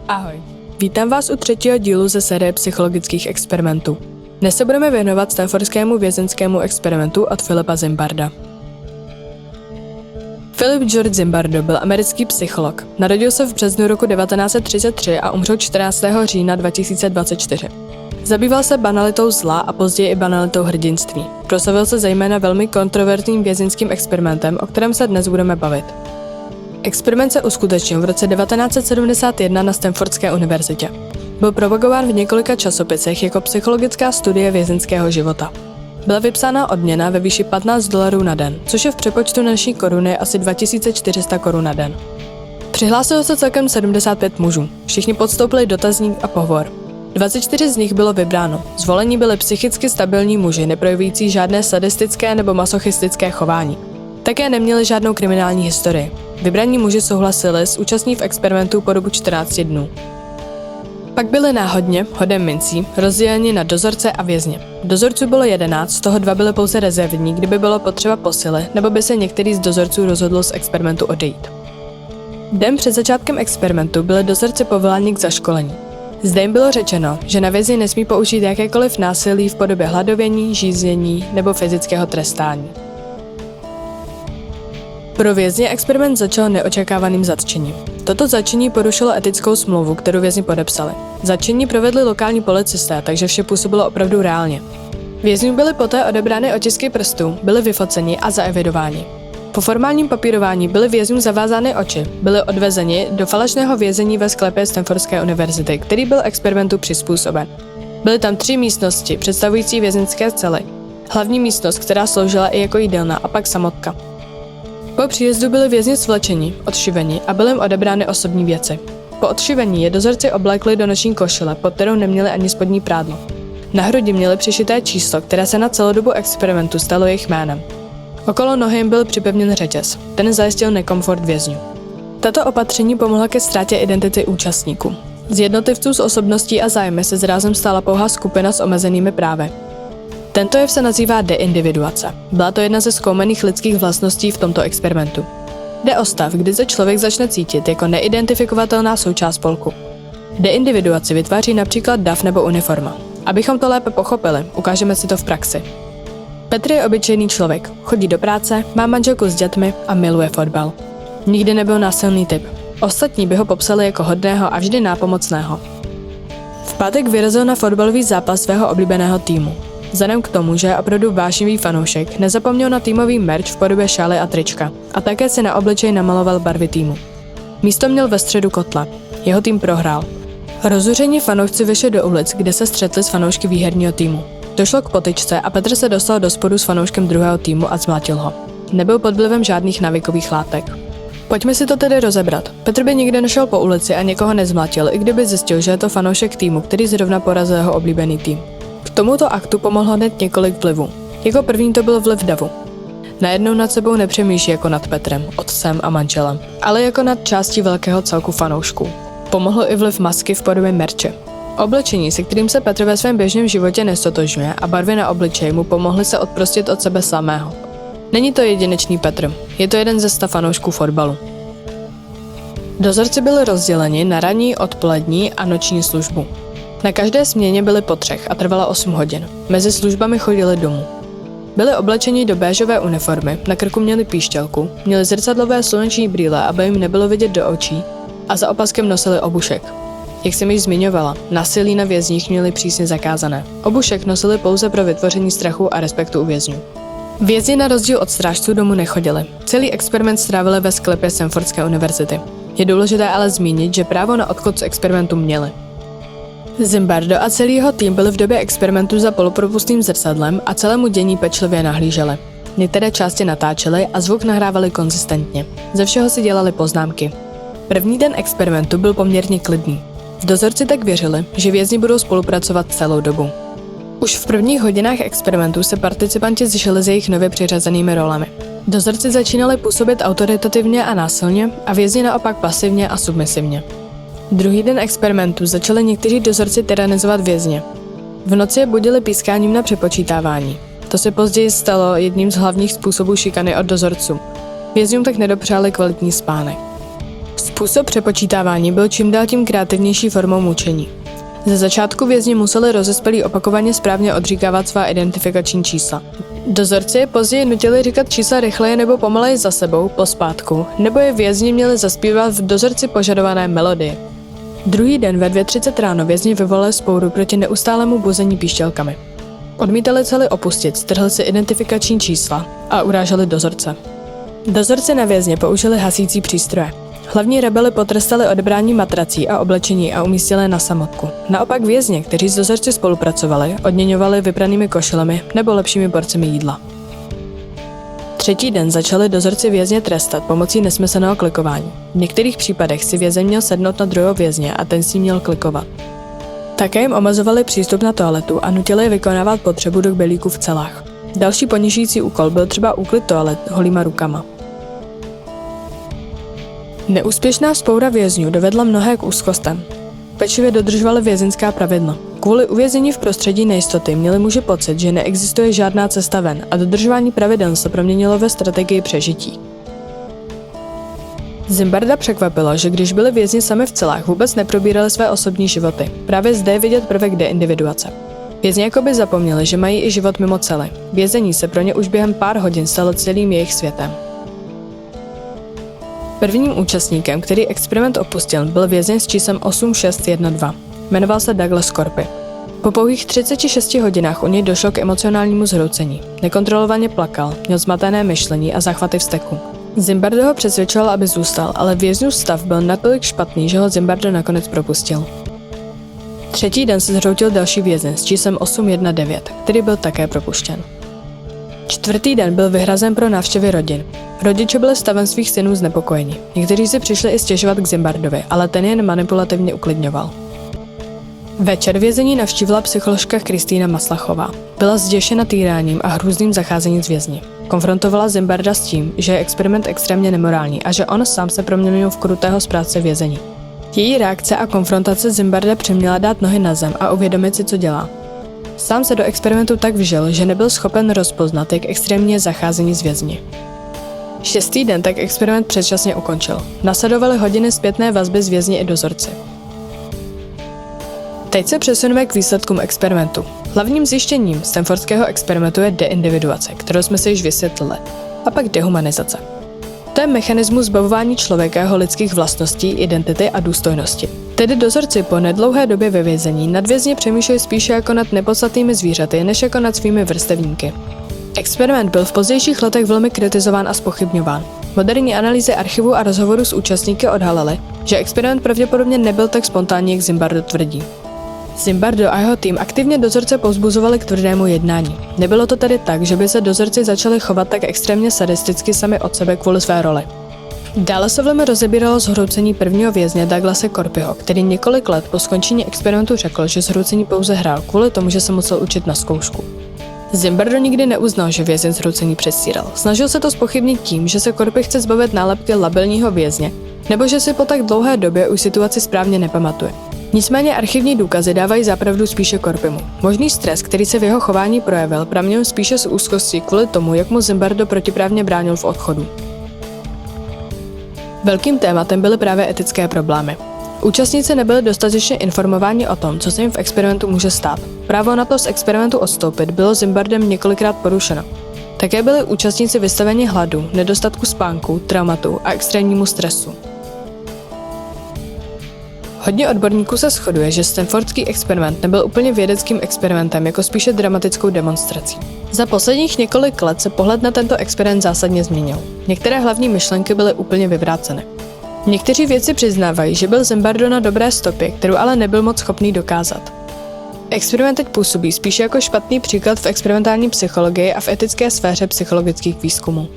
Ahoj, vítám vás u 3. dílu ze série psychologických experimentů. Dnes se budeme věnovat stanfordskému vězeňskému experimentu od Philipa Zimbarda. Philip George Zimbardo byl americký psycholog. Narodil se v březnu roku 1933 a umřel 14. října 2024. Zabýval se banalitou zla a později i banalitou hrdinství. Proslavil se zejména velmi kontroverzním vězeňským experimentem, o kterém se dnes budeme bavit. Experiment se uskutečnil v roce 1971 na Stanfordské univerzitě. Byl propagován v několika časopisech jako psychologická studie vězeňského života. Byla vypsána odměna ve výši $15 na den, což je v přepočtu na naší koruny asi 2400 korun na den. Přihlásilo se celkem 75 mužů. Všichni podstoupili dotazník a pohovor. 24 z nich bylo vybráno. Zvolení byli psychicky stabilní muži, neprojevující žádné sadistické nebo masochistické chování. Také neměli žádnou kriminální historii. Vybraní muži souhlasili s účastní v experimentu po dobu 14 dnů. Pak byli náhodně, hodem mincí, rozděleni na dozorce a vězně. Dozorců bylo 11, z toho 2 byly pouze rezervní, kdyby bylo potřeba posily, nebo by se některý z dozorců rozhodl z experimentu odejít. Den před začátkem experimentu byli dozorci povoláni k zaškolení. Zde jim bylo řečeno, že na vězni nesmí použít jakékoliv násilí v podobě hladovění, žíznění nebo fyzického trestání. Pro vězně experiment začal neočekávaným zatčením. Toto zatčení porušilo etickou smlouvu, kterou vězni podepsali. Zatčení provedli lokální policisté, takže vše působilo opravdu reálně. Vězňům byly poté odebrány otisky prstů, byli vyfoceni a zaevidováni. Po formálním papírování byly vězňům zavázány oči, byli odvezeni do falešného vězení ve sklepě Stanfordské univerzity, který byl experimentu přizpůsoben. Byly tam 3 místnosti, představující vězeňské cely. Hlavní místnost, která sloužila i jako jídelna, a pak samotka. Po příjezdu byli vězni svlečeni, odšiveni a byly jim odebrány osobní věci. Po odšivení je dozorci oblékli do noční košile, pod kterou neměli ani spodní prádlo. Na hrudi měli přišité číslo, které se na celou dobu experimentu stalo jejich jménem. Okolo nohy jim byl připevněn řetěz. Ten zajistil nekomfort vězňů. Tato opatření pomohla ke ztrátě identity účastníků. Z jednotlivců s osobností a zájmy se zrázem stala pouhá skupina s omezenými právy. Tento jev se nazývá deindividuace. Byla to jedna ze zkoumaných lidských vlastností v tomto experimentu. Jde o stav, kdy se člověk začne cítit jako neidentifikovatelná součást spolku. Deindividuaci vytváří například dav nebo uniforma. Abychom to lépe pochopili, ukážeme si to v praxi. Petr je obyčejný člověk, chodí do práce, má manželku s dětmi a miluje fotbal. Nikdy nebyl násilný typ. Ostatní by ho popsali jako hodného a vždy nápomocného. V pátek vyrazil na fotbalový zápas svého oblíbeného týmu. Vzhledem k tomu, že je opravdu vášnivý fanoušek, nezapomněl na týmový merch v podobě šály a trička a také si na obličej namaloval barvy týmu. Místo měl ve středu kotle. Jeho tým prohrál. Rozuření fanoušci vyšli do ulic, kde se střetli s fanoušky výherního týmu. Došlo k potyčce a Petr se dostal do sporu s fanouškem druhého týmu a zmlátil ho. Nebyl pod vlivem žádných návykových látek. Pojďme si to tedy rozebrat. Petr by nikdy nešel po ulici a někoho nezmlátil, i kdyby zjistil, že je to fanoušek týmu, který zrovna porazil jeho oblíbený tým. K tomuto aktu pomohlo hned několik vlivů. Jako první to byl vliv davu. Najednou nad sebou nepřemýšlí jako nad Petrem, otcem a manželem, ale jako nad částí velkého celku fanoušků. Pomohl i vliv masky v podobě merče. Oblečení, se kterým se Petr ve svém běžném životě nestotožňuje, a barvy na obličeji mu pomohly se odprostit od sebe samého. Není to jedinečný Petr, je to jeden ze 100 fanoušků fotbalu. Dozorci byli rozděleni na ranní, odpolední a noční službu. Na každé směně byli po 3 a trvala 8 hodin. Mezi službami chodili domů. Byli oblečeni do béžové uniformy, na krku měli píšťalku, měli zrcadlové sluneční brýle, aby jim nebylo vidět do očí, a za opaskem nosili obušek. Jak jsem již zmiňovala, násilí na vězních měli přísně zakázané. Obušek nosili pouze pro vytvoření strachu a respektu u vězňů. Vězni na rozdíl od strážců domů nechodili. Celý experiment strávili ve sklepě Stanfordské univerzity. Je důležité ale zmínit, že právo na odchod z experimentu měli. Zimbardo a celý jeho tým byli v době experimentu za polopropustným zrcadlem a celému dění pečlivě nahlíželi. Některé části natáčeli a zvuk nahrávali konzistentně. Ze všeho si dělali poznámky. První den experimentu byl poměrně klidný. Dozorci tak věřili, že vězni budou spolupracovat celou dobu. Už v prvních hodinách experimentu se participanti zžili s jejich nově přiřazenými rolemi. Dozorci začínali působit autoritativně a násilně a vězni naopak pasivně a submisivně. Druhý den experimentu začali někteří dozorci tyranizovat vězně. V noci je budili pískáním na přepočítávání. To se později stalo jedním z hlavních způsobů šikany od dozorců. Vězňům tak nedopřáli kvalitní spánek. Způsob přepočítávání byl čím dál tím kreativnější formou mučení. Ze začátku vězni museli rozespělí opakovaně správně odříkávat svá identifikační čísla. Dozorci je později nutili říkat čísla rychleji nebo pomaleji za sebou, pospátku, nebo je vězni měli zaspívat v dozorci požadované melodii. Druhý den ve 2:30 ráno vězni vyvolali vzpouru proti neustálému buzení píšťalkami. Odmítali cely opustit, strhli si identifikační čísla a uráželi dozorce. Dozorci na vězně použili hasící přístroje. Hlavní rebeli potrestali odebrání matrací a oblečení a umístili je na samotku. Naopak vězně, kteří s dozorci spolupracovali, odměňovali vypranými košilemi nebo lepšími porcemi jídla. Třetí den začali dozorci vězně trestat pomocí nesmyslného klikování. V některých případech si vězeň měl sednout na druhého vězně a ten s ním měl klikovat. Také jim omezovali přístup na toaletu a nutili je vykonávat potřebu do kbelíků v celách. Další ponižující úkol byl třeba úklid toalet holýma rukama. Neúspěšná vzpoura vězňů dovedla mnohé k úzkostem. Pečlivě dodržovali vězeňská pravidla. Kvůli uvěznění v prostředí nejistoty měli muži pocit, že neexistuje žádná cesta ven a dodržování pravidel se proměnilo ve strategii přežití. Zimbarda překvapilo, že když byli vězni sami v celách, vůbec neprobírali své osobní životy. Právě zde je vidět prvek deindividuace. Vězni jakoby zapomněli, že mají i život mimo cely. Vězení se pro ně už během pár hodin stalo celým jejich světem. Prvním účastníkem, který experiment opustil, byl vězeň s číslem 8612. Jmenoval se Douglas Corpy. Po pouhých 36 hodinách u něj došlo k emocionálnímu zhroucení. Nekontrolovaně plakal, měl zmatené myšlení a záchvaty vzteku. Zimbardo ho přesvědčoval, aby zůstal, ale vězňův stav byl natolik špatný, že ho Zimbardo nakonec propustil. Třetí den se zhroutil další vězeň s číslem 819, který byl také propuštěn. Čtvrtý den byl vyhrazen pro návštěvy rodin. Rodiče byli stavem svých synů znepokojeni. Někteří si přišli i stěžovat k Zimbardovi, ale ten jen manipulativně uklidňoval. Večer vězení navštívila psycholožka Kristýna Maslachová. Byla zděšena týráním a hrůzným zacházením s vězni. Konfrontovala Zimbarda s tím, že je experiment extrémně nemorální a že on sám se proměnil v krutého správce vězení. Její reakce a konfrontace Zimbarda přiměla dát nohy na zem a uvědomit si, co dělá. Sám se do experimentu tak vžil, že nebyl schopen rozpoznat, jak extrémně je zacházení s vězni. 6. den tak experiment předčasně ukončil. Nasledovaly hodiny zpětné vazby z vězni i dozorci. Teď se přesuneme k výsledkům experimentu. Hlavním zjištěním stanfordského experimentu je deindividuace, kterou jsme si již vysvětlili, a pak dehumanizace. To je mechanismus zbavování člověka jeho lidských vlastností, identity a důstojnosti. Tedy dozorci po nedlouhé době ve vězení nad vězně přemýšlejí spíše jako nad nepodstatnými zvířaty, než jako nad svými vrstevníky. Experiment byl v pozdějších letech velmi kritizován a zpochybňován. Moderní analýzy archivu a rozhovorů s účastníky odhalily, že experiment pravděpodobně nebyl tak spontánní, jak Zimbardo tvrdí. Zimbardo a jeho tým aktivně dozorce povzbuzovali k tvrdému jednání. Nebylo to tedy tak, že by se dozorci začali chovat tak extrémně sadisticky sami od sebe kvůli své roli. Dále se velmi rozebíralo zhroucení prvního vězně Douglase Corpyho, který několik let po skončení experimentu řekl, že zhroucení pouze hrál kvůli tomu, že se musel učit na zkoušku. Zimbardo nikdy neuznal, že vězeň zhroucení předstíral. Snažil se to zpochybnit tím, že se Corpy chce zbavit nálepky labilního vězně, nebo že si po tak dlouhé době už situaci správně nepamatuje. Nicméně archivní důkazy dávají zapravdu spíše Corpymu. Možný stres, který se v jeho chování projevil, praměl spíše z úzkosti kvůli tomu, jak mu Zimbardo protiprávně bránil v odchodu. Velkým tématem byly právě etické problémy. Účastníci nebyli dostatečně informováni o tom, co se jim v experimentu může stát. Právo na to z experimentu odstoupit bylo Zimbardem několikrát porušeno. Také byli účastníci vystaveni hladu, nedostatku spánku, traumatu a extrémnímu stresu. Hodně odborníků se shoduje, že stanfordský experiment nebyl úplně vědeckým experimentem, jako spíše dramatickou demonstrací. Za posledních několik let se pohled na tento experiment zásadně změnil. Některé hlavní myšlenky byly úplně vyvráceny. Někteří vědci přiznávají, že byl Zimbardo na dobré stopě, kterou ale nebyl moc schopný dokázat. Experiment teď působí spíše jako špatný příklad v experimentální psychologii a v etické sféře psychologických výzkumů.